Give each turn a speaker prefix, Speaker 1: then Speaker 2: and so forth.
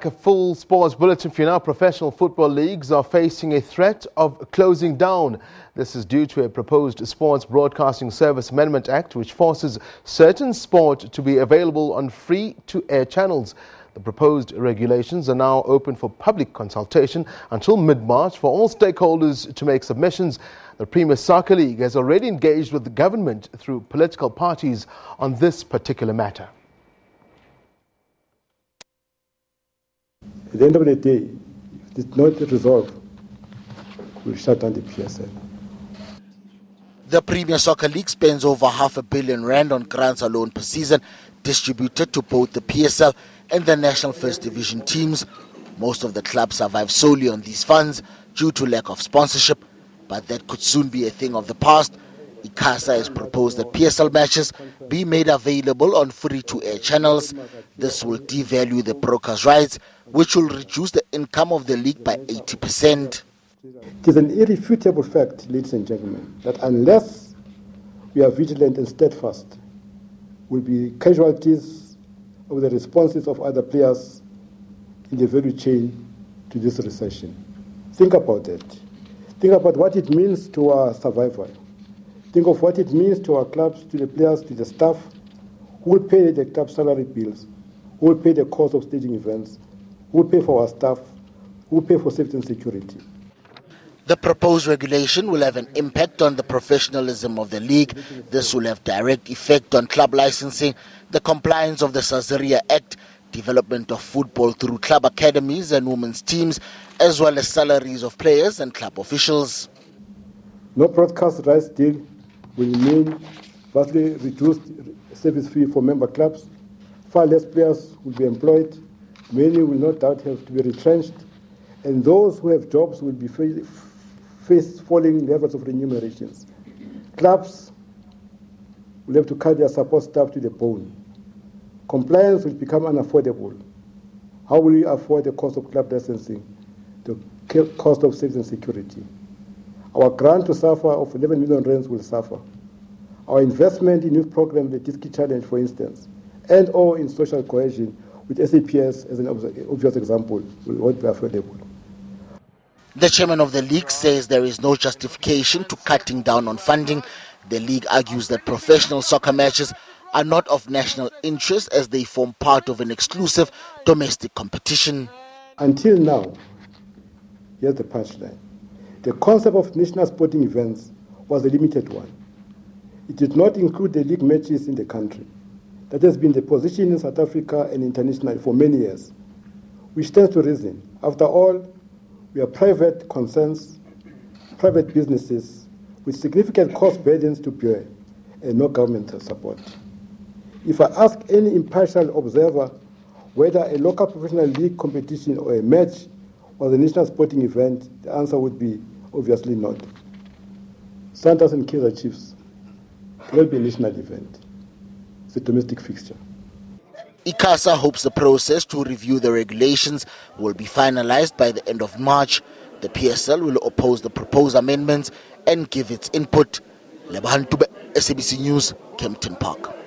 Speaker 1: A full sports bulletin for you now. Professional football leagues are facing a threat of closing down. This is due to a proposed Sports Broadcasting Service Amendment Act which forces certain sport to be available on free-to-air channels. The proposed regulations are now open for public consultation until mid-March for all stakeholders to make submissions. The Premier Soccer League has already engaged with the government through political parties on this particular matter.
Speaker 2: At the end of the day, if it's not resolved, we'll shut down the PSL.
Speaker 3: The Premier Soccer League spends over R500 million on grants alone per season, distributed to both the PSL and the National First Division teams. Most of the clubs survive solely on these funds due to lack of sponsorship, but that could soon be a thing of the past. ICASA has proposed that PSL matches be made available on free-to-air channels. This will devalue the brokers' rights, which will reduce the income of the league by 80%.
Speaker 2: It is an irrefutable fact, ladies and gentlemen, that unless we are vigilant and steadfast, we'll be casualties of the responses of other players in the value chain to this recession. Think about that. Think about what it means to our survival. Think of what it means to our clubs, to the players, to the staff, who will pay the club salary bills, who will pay the cost of staging events, who will pay for our staff, who will pay for safety and security.
Speaker 3: The proposed regulation will have an impact on the professionalism of the league. This will have direct effect on club licensing, the compliance of the Sazaria Act, development of football through club academies and women's teams, as well as salaries of players and club officials.
Speaker 2: No broadcast rights deal will mean vastly reduced service fee for member clubs. Far less players will be employed. Many will no doubt have to be retrenched. And those who have jobs will be face falling levels of remunerations. Clubs will have to cut their support staff to the bone. Compliance will become unaffordable. How will we afford the cost of club licensing, the cost of safety and security? Our grant to suffer of 11 million rands will suffer. Our investment in youth programs, the Diski Challenge, for instance, and or in social cohesion, with SABC as an obvious example, will not be affordable.
Speaker 3: The chairman of the league says there is no justification to cutting down on funding. The league argues that professional soccer matches are not of national interest as they form part of an exclusive domestic competition.
Speaker 2: Until now, here's the punchline. The concept of national sporting events was a limited one. It did not include the league matches in the country. That has been the position in South Africa and internationally for many years, which stands to reason. After all, we are private concerns, private businesses with significant cost burdens to bear and no governmental support. If I ask any impartial observer whether a local professional league competition or a match was a national sporting event, the answer would be obviously not. Santos and Kaizer Chiefs will be a national event. It's a domestic fixture.
Speaker 3: ICASA hopes the process to review the regulations will be finalized by the end of March. The PSL will oppose the proposed amendments and give its input. SABC News, Kempton Park.